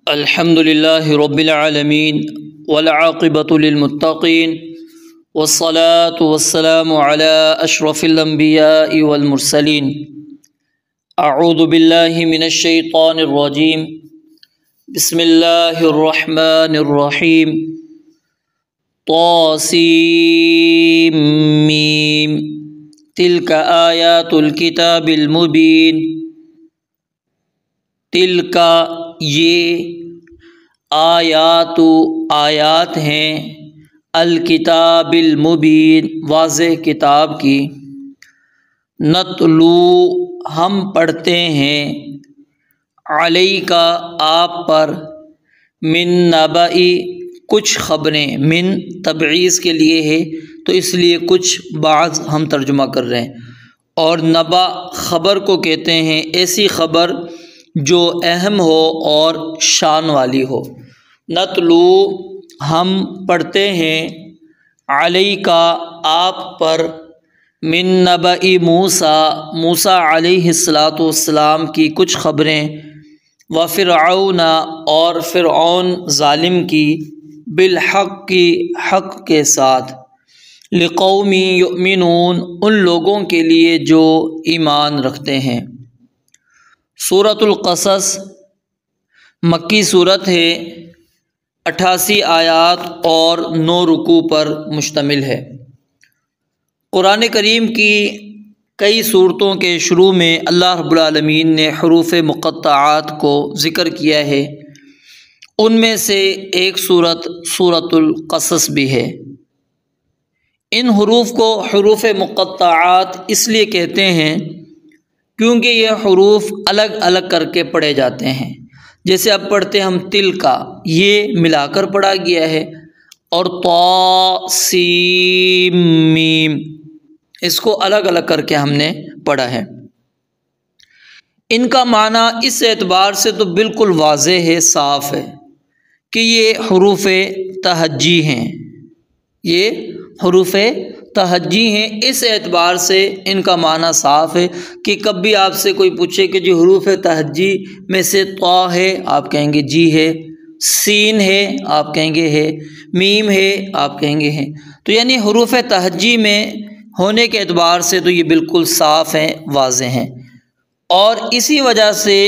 الحمد لله رب العالمين والعاقبة للمتقين والصلاة والسلام على أشرف الأنبياء والمرسلين. أعوذ بالله من الشيطان الرجيم. بسم الله الرحمن الرحيم. طاسيم ميم تلك آيات الكتاب المبين. تلک یہ آیات ہیں الکتاب المبین واضح کتاب کی. نتلو ہم پڑھتے ہیں علیک آپ پر من نبئی کچھ خبریں. من تبعیض کے لیے ہے تو اس لیے کچھ بعض ہم ترجمہ کر رہے ہیں، اور نبا خبر کو کہتے ہیں ایسی خبر جو اہم ہو اور شان والی ہو. نتلو ہم پڑھتے ہیں علیک آپ پر من نبأ موسیٰ علیہ السلام کی کچھ خبریں، وفرعون اور فرعون ظالم کی، بالحق کی حق کے ساتھ، لقوم یؤمنون ان لوگوں کے لیے جو ایمان رکھتے ہیں. سورۃ القصص مکی صورت ہے، 88 آیات اور 9 رکوع پر مشتمل ہے. قرآن کریم کی کئی صورتوں کے شروع میں اللہ رب العالمین نے حروف مقطعات کو ذکر کیا ہے. ان میں سے ایک سورۃ القصص بھی ہے. ان حروف کو حروف مقطعات اس لیے کہتے ہیں کیونکہ یہ حروف الگ الگ کر کے پڑھے جاتے ہیں. جیسے اب پڑھتے ہم تل کا، یہ ملا کر پڑھا گیا ہے، اور طا سین میم اس کو الگ الگ کر کے ہم نے پڑھا ہے. ان کا معنی اس اعتبار سے تو بالکل واضح ہے، صاف ہے کہ یہ حروف تہجی ہیں. یہ حروف تہجی ہیں، اس اعتبار سے ان کا معنی صاف ہے کہ کبھی آپ سے کوئی پوچھے کہ جو حروف تہجی میں سے طا ہے، آپ کہیں گے جی ہے، سین ہے آپ کہیں گے ہے، میم ہے آپ کہیں گے ہے. تو یعنی حروف تہجی میں ہونے کے اعتبار سے تو یہ بالکل صاف ہیں، واضح ہیں. اور اسی وجہ سے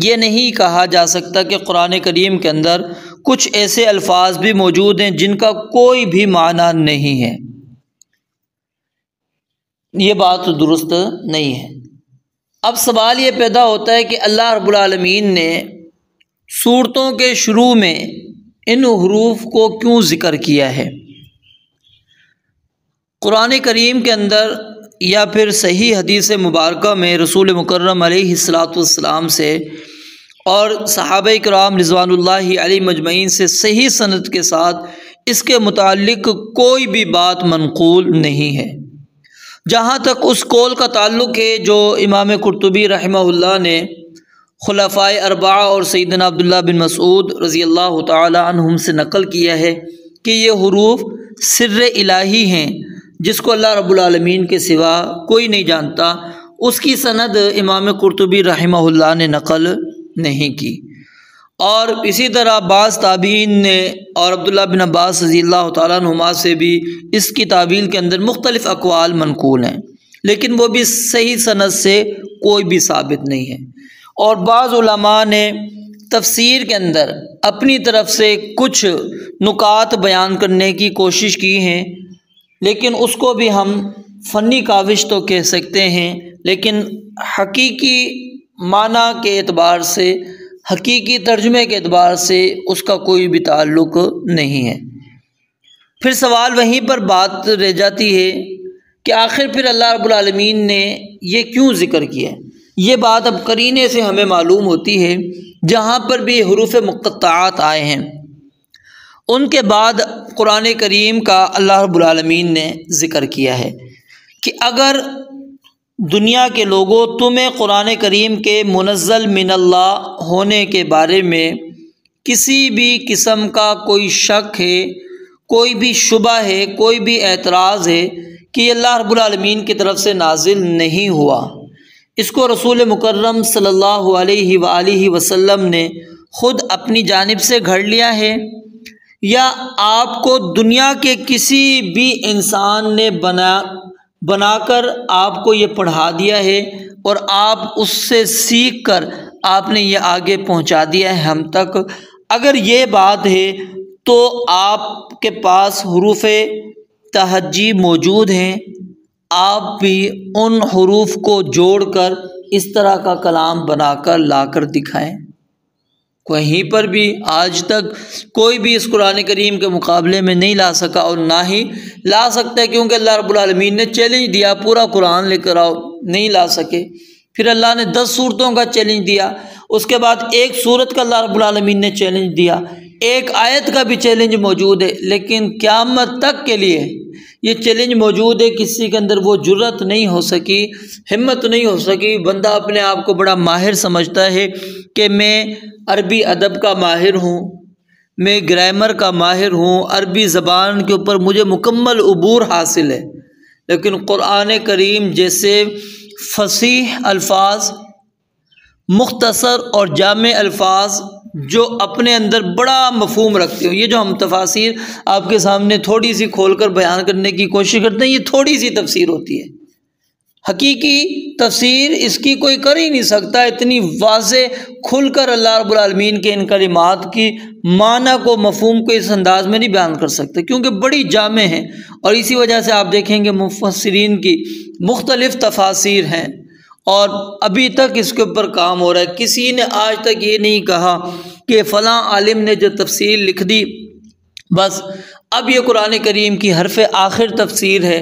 یہ نہیں کہا جا سکتا کہ قرآن کریم کے اندر کچھ ایسے الفاظ بھی موجود ہیں جن کا کوئی بھی معنی نہیں ہے. یہ بات درست نہیں ہے. اب سوال یہ پیدا ہوتا ہے کہ اللہ رب العالمین نے سورتوں کے شروع میں ان حروف کو کیوں ذکر کیا ہے؟ قرآن کریم کے اندر یا پھر صحیح حدیث مبارکہ میں رسول مکرم علیہ السلام سے اور صحابہ کرام رضوان اللہ علیہ مجمعین سے صحیح سند کے ساتھ اس کے متعلق کوئی بھی بات منقول نہیں ہے. جہاں تک اس قول کا تعلق ہے جو امام قرطبی رحمہ اللہ نے خلفائے اربعہ اور سیدنا عبداللہ بن مسعود رضی اللہ تعالی عنہم سے نقل کیا ہے کہ یہ حروف سر الہی ہیں جس کو اللہ رب العالمین کے سوا کوئی نہیں جانتا، اس کی سند امام قرطبی رحمہ اللہ نے نقل نہیں کی. اور اسی طرح بعض تابعین نے اور عبداللہ بن عباس رضی اللہ تعالیٰ عنہما سے بھی اس کی تعویل کے اندر مختلف اقوال منقول ہیں، لیکن وہ بھی صحیح سند سے کوئی بھی ثابت نہیں ہے. اور بعض علماء نے تفسیر کے اندر اپنی طرف سے کچھ نکات بیان کرنے کی کوشش کی ہیں، لیکن اس کو بھی ہم فنی کاوش تو کہہ سکتے ہیں، لیکن حقیقی معنی کے اعتبار سے، حقیقی ترجمے کے اعتبار سے اس کا کوئی بھی تعلق نہیں ہے. پھر سوال وہیں پر بات رہ جاتی ہے کہ آخر پھر اللہ رب العالمین نے یہ کیوں ذکر کیا ہے؟ یہ بات اب قرینے سے ہمیں معلوم ہوتی ہے. جہاں پر بھی حروف مقطعات آئے ہیں ان کے بعد قرآن کریم کا اللہ رب العالمین نے ذکر کیا ہے کہ اگر دنیا کے لوگوں تمہیں قرآن کریم کے منزل من اللہ ہونے کے بارے میں کسی بھی قسم کا کوئی شک ہے، کوئی بھی شبہ ہے، کوئی بھی اعتراض ہے کہ یہ اللہ رب العالمین کی طرف سے نازل نہیں ہوا، اس کو رسول مکرم صلی اللہ علیہ وآلہ وسلم نے خود اپنی جانب سے گھڑ لیا ہے یا آپ کو دنیا کے کسی بھی انسان نے بنا کر آپ کو یہ پڑھا دیا ہے اور آپ اس سے سیکھ کر آپ نے یہ آگے پہنچا دیا ہے ہم تک؟ اگر یہ بات ہے تو آپ کے پاس حروف تہجی موجود ہیں، آپ بھی ان حروف کو جوڑ کر اس طرح کا کلام بنا کر لا کر دکھائیں۔ کہیں پر بھی آج تک کوئی بھی اس قرآن کریم کے مقابلے میں نہیں لا سکا اور نہ ہی لا سکتا ہے، کیونکہ اللہ رب العالمین نے چیلنج دیا پورا قرآن لے کر آؤ، نہیں لا سکے۔ پھر اللہ نے 10 صورتوں کا چیلنج دیا، اس کے بعد ایک صورت کا اللہ رب العالمین نے چیلنج دیا، ایک آیت کا بھی چیلنج موجود ہے، لیکن قیامت تک کے لیے یہ چیلنج موجود ہے۔ کسی کے اندر وہ جرت نہیں ہو سکی، ہمت نہیں ہو سکی۔ بندہ اپنے آپ کو بڑا ماہر سمجھتا ہے کہ میں عربی ادب کا ماہر ہوں، میں گرامر کا ماہر ہوں، عربی زبان کے اوپر مجھے مکمل عبور حاصل ہے، لیکن قرآن کریم جیسے فصیح الفاظ، مختصر اور جامع الفاظ جو اپنے اندر بڑا مفہوم رکھتے ہوں، یہ جو ہم تفاسیر آپ کے سامنے تھوڑی سی کھول کر بیان کرنے کی کوشش کرتے ہیں، یہ تھوڑی سی تفسیر ہوتی ہے۔ حقیقی تفسیر اس کی کوئی کر ہی نہیں سکتا، اتنی واضح کھل کر اللہ رب العالمین کے ان کلمات کی معنی کو، مفہوم کو اس انداز میں نہیں بیان کر سکتے، کیونکہ بڑی جامع ہیں۔ اور اسی وجہ سے آپ دیکھیں گے مفسرین کی مختلف تفاسیر ہیں اور ابھی تک اس کے اوپر کام ہو رہا ہے۔ کسی نے آج تک یہ نہیں کہا کہ فلاں عالم نے جو تفسیر لکھ دی بس اب یہ قرآن کریم کی حرف آخر تفسیر ہے،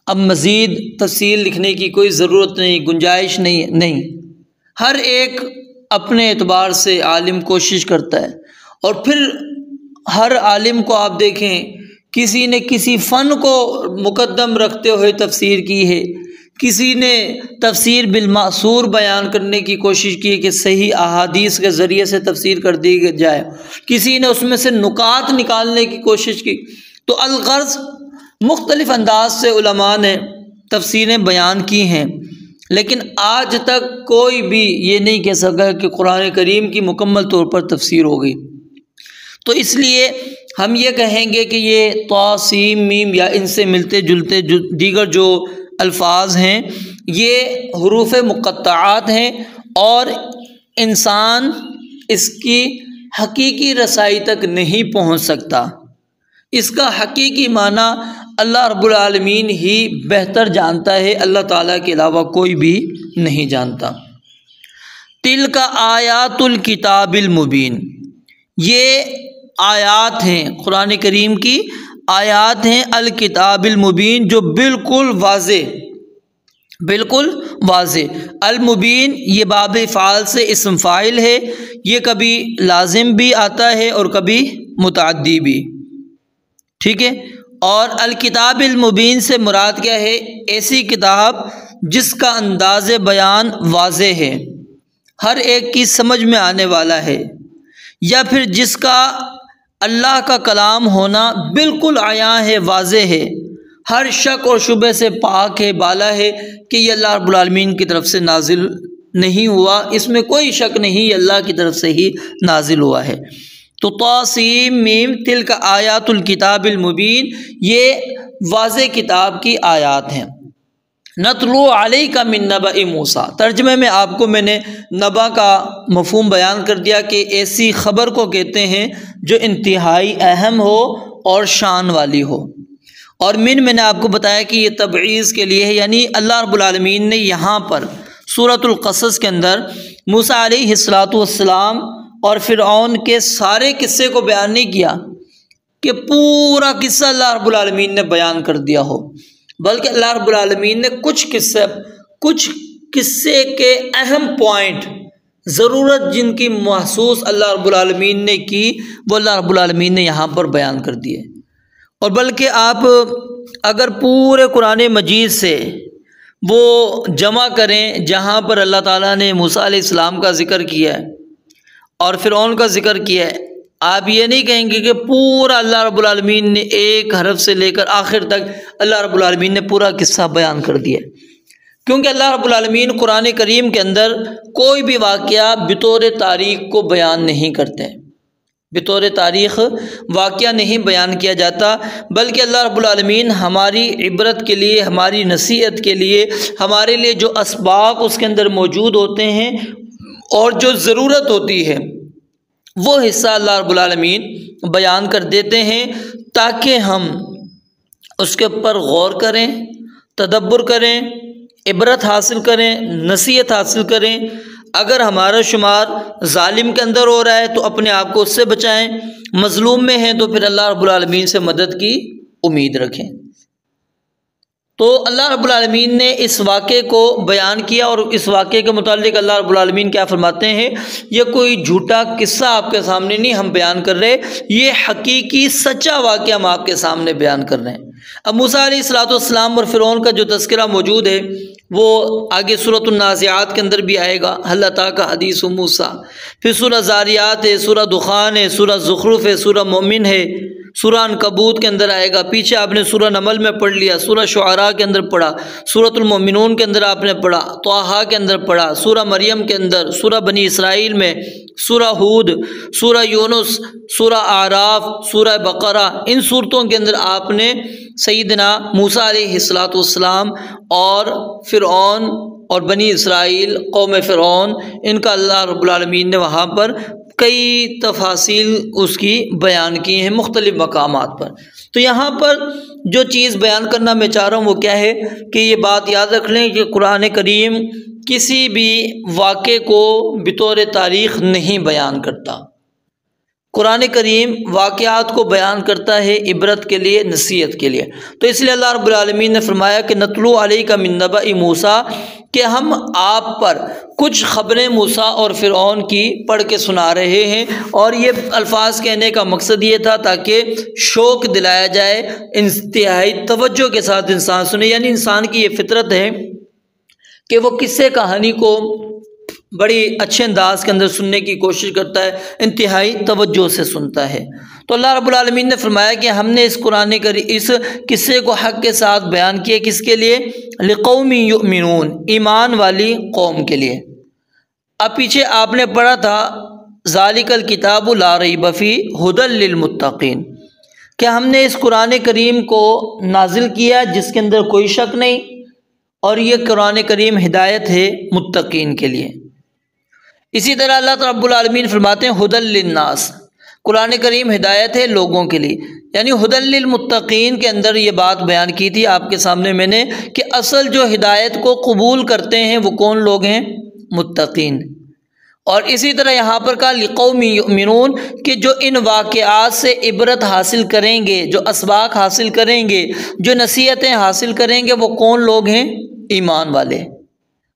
اب مزید تفسیر لکھنے کی کوئی ضرورت نہیں، گنجائش نہیں۔ ہر ایک اپنے اعتبار سے عالم کوشش کرتا ہے، اور پھر ہر عالم کو آپ دیکھیں کسی نے کسی فن کو مقدم رکھتے ہوئے تفسیر کی ہے، کسی نے تفسیر بالمأثور بیان کرنے کی کوشش کی کہ صحیح احادیث کے ذریعے سے تفسیر کر دی جائے، کسی نے اس میں سے نکات نکالنے کی کوشش کی۔ تو الغرض مختلف انداز سے علماء نے تفسیریں بیان کی ہیں، لیکن آج تک کوئی بھی یہ نہیں کہہ سکا کہ قرآن کریم کی مکمل طور پر تفسیر ہو گئی۔ تو اس لیے ہم یہ کہیں گے کہ یہ طا سین میم یا ان سے ملتے جلتے دیگر جو الفاظ ہیں یہ حروف مقطعات ہیں، اور انسان اس کی حقیقی رسائی تک نہیں پہنچ سکتا۔ اس کا حقیقی معنی اللہ رب العالمین ہی بہتر جانتا ہے، اللہ تعالیٰ کے علاوہ کوئی بھی نہیں جانتا۔ تلک آیات الکتاب المبین، یہ آیات ہیں قرآن کریم کی، آیات ہیں الکتاب المبین جو بالکل واضح۔ المبین یہ باب فعال سے اسم فاعل ہے، یہ کبھی لازم بھی آتا ہے اور کبھی متعدی بھی، ٹھیک ہے۔ اور الکتاب المبین سے مراد کیا ہے؟ ایسی کتاب جس کا انداز بیان واضح ہے، ہر ایک کی سمجھ میں آنے والا ہے، یا پھر جس کا اللہ کا کلام ہونا بالکل عیاں ہے، واضح ہے، ہر شک اور شبہ سے پاک ہے، بالا ہے کہ یہ اللہ رب العالمین کی طرف سے نازل نہیں ہوا، اس میں کوئی شک نہیں، یہ اللہ کی طرف سے ہی نازل ہوا ہے۔ تو طاسیم میم تلک آیات الکتاب المبین، یہ واضح کتاب کی آیات ہیں۔ نتلو علیک من نبأ موسیٰ، ترجمے میں آپ کو میں نے نبا کا مفہوم بیان کر دیا کہ ایسی خبر کو کہتے ہیں جو انتہائی اہم ہو اور شان والی ہو، اور میں نے آپ کو بتایا کہ یہ تبعیض کے لیے ہے، یعنی اللہ رب العالمین نے یہاں پر سورۃ القصص کے اندر موسیٰ علیہ السلام اور فرعون کے سارے قصے کو بیان نہیں کیا کہ پورا قصہ اللہ رب العالمین نے بیان کر دیا ہو، بلکہ اللہ رب العالمین نے کچھ قصے کے اہم پوائنٹ، ضرورت جن کی محسوس اللہ رب العالمین نے کی، وہ اللہ رب العالمین نے یہاں پر بیان کر دیے۔ اور بلکہ آپ اگر پورے قرآن مجید سے وہ جمع کریں جہاں پر اللہ تعالیٰ نے موسیٰ علیہ السلام کا ذکر کیا ہے اور فرعون کا ذکر کیا ہے، آپ یہ نہیں کہیں گے کہ پورا اللہ رب العالمین نے ایک حرف سے لے کر آخر تک اللہ رب العالمین نے پورا قصہ بیان کر دیا۔ کیونکہ اللہ رب العالمین قرآن کریم کے اندر کوئی بھی واقعہ بطور تاریخ کو بیان نہیں کرتے، بطور تاریخ واقعہ نہیں بیان کیا جاتا، بلکہ اللہ رب العالمین ہماری عبرت کے لیے، ہماری نصیحت کے لیے، ہمارے لیے جو اسباق اس کے اندر موجود ہوتے ہیں اور جو ضرورت ہوتی ہے وہ حصہ اللہ رب العالمین بیان کر دیتے ہیں تاکہ ہم اس کے اوپر غور کریں، تدبر کریں، عبرت حاصل کریں، نصیحت حاصل کریں۔ اگر ہمارا شمار ظالم کے اندر ہو رہا ہے تو اپنے آپ کو اس سے بچائیں، مظلوم میں ہیں تو پھر اللہ رب العالمین سے مدد کی امید رکھیں۔ تو اللہ رب العالمین نے اس واقعے کو بیان کیا، اور اس واقعے کے متعلق اللہ رب العالمین کیا فرماتے ہیں، یہ کوئی جھوٹا قصہ آپ کے سامنے نہیں ہم بیان کر رہے، یہ حقیقی سچا واقعہ ہم آپ کے سامنے بیان کر رہے ہیں۔ اب موسیٰ علیہ السلام اور فرعون کا جو تذکرہ موجود ہے وہ آگے سورۃ النازعات کے اندر بھی آئے گا، هل اتاک حدیث موسیٰ، پھر سورہ زاریات ہے، سورہ دخان ہے، سورہ زخرف ہے، سورہ مومن ہے، سورہ عنکبوت کے اندر آئے گا، پیچھے آپ نے سورہ نمل میں پڑھ لیا، سورہ شعراء کے اندر پڑھا، سورۃ المؤمنون کے اندر آپ نے پڑھا، طٰہٰ کے اندر پڑھا، سورہ مریم کے اندر، سورہ بنی اسرائیل میں، سورہ ہود، سورہ یونس، سورہ اعراف، سورہ بقرہ، ان صورتوں کے اندر آپ نے سیدنا موسیٰ علیہ السلام اور فرعون اور بنی اسرائیل، قوم فرعون، ان کا اللہ رب العالمین نے وہاں پر کئی تفاصیل اس کی بیان کی ہیں مختلف مقامات پر۔ تو یہاں پر جو چیز بیان کرنا میں چاہ رہا ہوں وہ کیا ہے کہ یہ بات یاد رکھ لیں کہ قرآن کریم کسی بھی واقعے کو بطور تاریخ نہیں بیان کرتا، قرآن کریم واقعات کو بیان کرتا ہے عبرت کے لیے، نصیحت کے لیے۔ تو اس لیے اللہ رب العالمین نے فرمایا کہ نتلو علیک من نبأ موسیٰ، کہ ہم آپ پر کچھ خبریں موسیٰ اور فرعون کی پڑھ کے سنا رہے ہیں، اور یہ الفاظ کہنے کا مقصد یہ تھا تاکہ شوق دلایا جائے، انتہائی توجہ کے ساتھ انسان سنے۔ یعنی انسان کی یہ فطرت ہے کہ وہ قصے کہانی کو بڑی اچھے انداز کے اندر سننے کی کوشش کرتا ہے، انتہائی توجہ سے سنتا ہے۔ تو اللہ رب العالمین نے فرمایا کہ ہم نے اس قصے کو حق کے ساتھ بیان کیا، کس کے لیے؟ لقوم یؤمنون، ایمان والی قوم کے لیے۔ اب پیچھے آپ نے پڑھا تھا ذالک الکتاب لا ریب فیہ ھدی للمتقین، کہ ہم نے اس قرآن کریم کو نازل کیا جس کے اندر کوئی شک نہیں، اور یہ قرآن کریم ہدایت ہے متقین کے لیے۔ اسی طرح اللہ رب العالمین فرماتے ہیں ھدی للناس، قرآن کریم ہدایت ہے لوگوں کے لیے، یعنی ھدی للمتقین کے اندر یہ بات بیان کی تھی آپ کے سامنے میں نے کہ اصل جو ہدایت کو قبول کرتے ہیں وہ کون لوگ ہیں؟ متقین۔ اور اسی طرح یہاں پر کہا لقوم یؤمنون، کہ جو ان واقعات سے عبرت حاصل کریں گے، جو اسباق حاصل کریں گے، جو نصیحتیں حاصل کریں گے، وہ کون لوگ ہیں؟ ایمان والے۔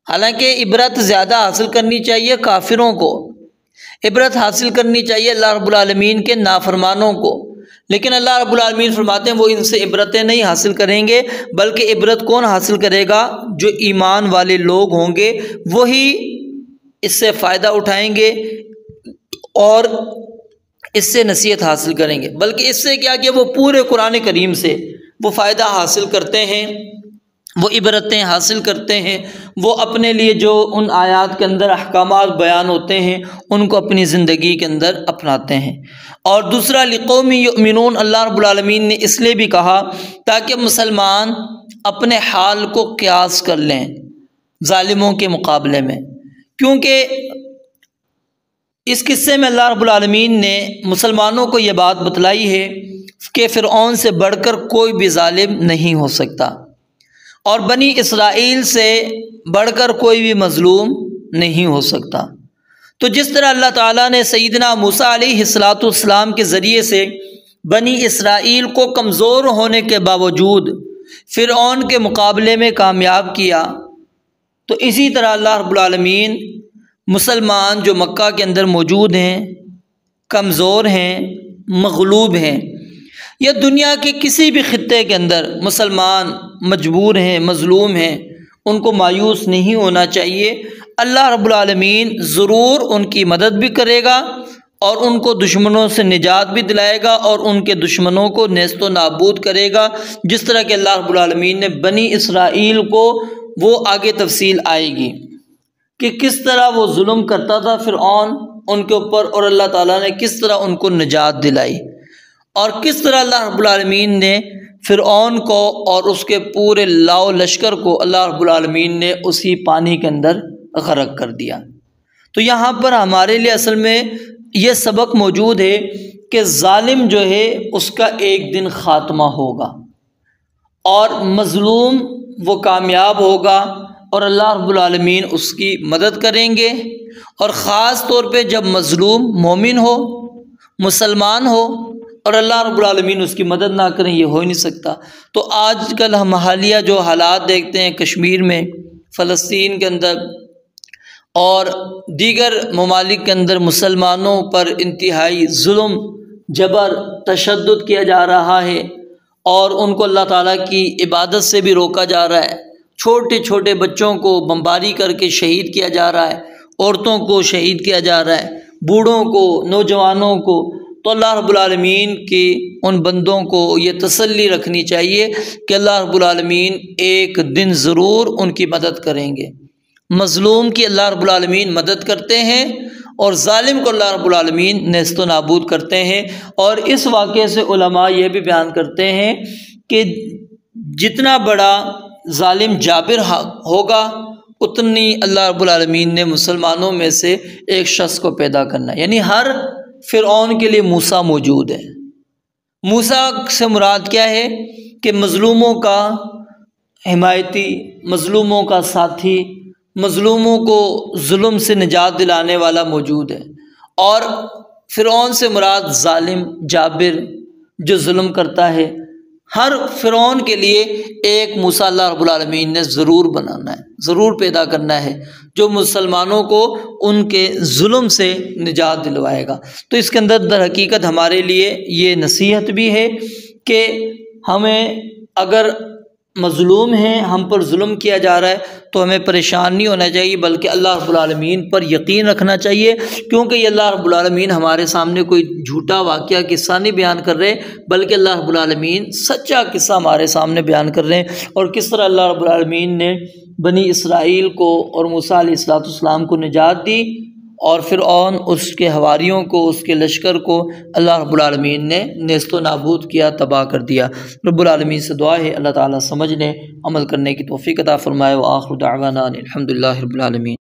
حالانکہ عبرت زیادہ حاصل کرنی چاہیے کافروں کو، عبرت حاصل کرنی چاہیے اللہ رب العالمین کے نافرمانوں کو، لیکن اللہ رب العالمین فرماتے ہیں وہ ان سے عبرتیں نہیں حاصل کریں گے، بلکہ عبرت کون حاصل کرے گا؟ جو ایمان والے لوگ ہوں گے، وہی اس سے فائدہ اٹھائیں گے اور اس سے نصیحت حاصل کریں گے، بلکہ اس سے کیا کہ وہ پورے قرآن کریم سے وہ فائدہ حاصل کرتے ہیں، وہ عبرتیں حاصل کرتے ہیں، وہ اپنے لیے جو ان آیات کے اندر احکامات بیان ہوتے ہیں ان کو اپنی زندگی کے اندر اپناتے ہیں۔ اور دوسرا لقوم یؤمنون، اللہ رب العالمین نے اس لیے بھی کہا تاکہ مسلمان اپنے حال کو قیاس کر لیں ظالموں کے مقابلے میں، کیونکہ اس قصے میں اللہ رب العالمین نے مسلمانوں کو یہ بات بتلائی ہے کہ فرعون سے بڑھ کر کوئی بھی ظالم نہیں ہو سکتا، اور بنی اسرائیل سے بڑھ کر کوئی بھی مظلوم نہیں ہو سکتا۔ تو جس طرح اللہ تعالیٰ نے سیدنا موسیٰ علیہ السلام کے ذریعے سے بنی اسرائیل کو کمزور ہونے کے باوجود فرعون کے مقابلے میں کامیاب کیا، تو اسی طرح اللہ رب العالمین مسلمان جو مکہ کے اندر موجود ہیں، کمزور ہیں، مغلوب ہیں، یا دنیا کے کسی بھی خطے کے اندر مسلمان مجبور ہیں، مظلوم ہیں، ان کو مایوس نہیں ہونا چاہیے۔ اللہ رب العالمین ضرور ان کی مدد بھی کرے گا اور ان کو دشمنوں سے نجات بھی دلائے گا اور ان کے دشمنوں کو نیست و نابود کرے گا، جس طرح کہ اللہ رب العالمین نے بنی اسرائیل کو وہ آگے تفصیل آئے گی کہ کس طرح وہ ظلم کرتا تھا فرعون ان کے اوپر، اور اللہ تعالیٰ نے کس طرح ان کو نجات دلائی، اور کس طرح اللہ رب العالمین نے فرعون کو اور اس کے پورے لاؤ لشکر کو اللہ رب العالمین نے اسی پانی کے اندر غرق کر دیا۔ تو یہاں پر ہمارے لیے اصل میں یہ سبق موجود ہے کہ ظالم جو ہے اس کا ایک دن خاتمہ ہوگا، اور مظلوم وہ کامیاب ہوگا، اور اللہ رب العالمین اس کی مدد کریں گے۔ اور خاص طور پہ جب مظلوم مومن ہو، مسلمان ہو، اور اللہ رب العالمین اس کی مدد نہ کریں، یہ ہو ہی نہیں سکتا۔ تو آج کل ہم حالیہ جو حالات دیکھتے ہیں کشمیر میں، فلسطین کے اندر اور دیگر ممالک کے اندر مسلمانوں پر انتہائی ظلم، جبر، تشدد کیا جا رہا ہے، اور ان کو اللہ تعالیٰ کی عبادت سے بھی روکا جا رہا ہے، چھوٹے چھوٹے بچوں کو بمباری کر کے شہید کیا جا رہا ہے، عورتوں کو شہید کیا جا رہا ہے، بوڑھوں کو، نوجوانوں کو۔ تو اللہ رب العالمین کی ان بندوں کو یہ تسلی رکھنی چاہیے کہ اللہ رب العالمین ایک دن ضرور ان کی مدد کریں گے۔ مظلوم کی اللہ رب العالمین مدد کرتے ہیں، اور ظالم کو اللہ رب العالمین نیست و نابود کرتے ہیں۔ اور اس واقعے سے علماء یہ بھی بیان کرتے ہیں کہ جتنا بڑا ظالم جابر ہوگا، اتنی اللہ رب العالمین نے مسلمانوں میں سے ایک شخص کو پیدا کرنا ہے۔ یعنی ہر فرعون کے لیے موسیٰ موجود ہے۔ موسیٰ سے مراد کیا ہے کہ مظلوموں کا حمایتی، مظلوموں کا ساتھی، مظلوموں کو ظلم سے نجات دلانے والا موجود ہے۔ اور فرعون سے مراد ظالم، جابر، جو ظلم کرتا ہے۔ ہر فرعون کے لیے ایک موسیٰ اللہ رب العالمین نے ضرور بنانا ہے، ضرور پیدا کرنا ہے، جو مسلمانوں کو ان کے ظلم سے نجات دلوائے گا۔ تو اس کے اندر در حقیقت ہمارے لیے یہ نصیحت بھی ہے کہ ہمیں اگر مظلوم ہیں، ہم پر ظلم کیا جا رہا ہے، تو ہمیں پریشان نہیں ہونا چاہیے، بلکہ اللہ رب العالمین پر یقین رکھنا چاہیے، کیونکہ یہ اللہ رب العالمین ہمارے سامنے کوئی جھوٹا واقعہ قصہ نہیں بیان کر رہے، بلکہ اللہ رب العالمین سچا قصہ ہمارے سامنے بیان کر رہے ہیں، اور کس طرح اللہ رب العالمین نے بنی اسرائیل کو اور موسیٰ علیہ السلام کو نجات دی، اور فرعون اس کے حواریوں کو، اس کے لشکر کو اللہ رب العالمین نے نیست و نابود کیا، تباہ کر دیا۔ رب العالمین سے دعا ہے اللہ تعالیٰ سمجھنے، عمل کرنے کی توفیق عطا فرمائے۔ وآخر دعوانا الحمد للہ رب العالمین۔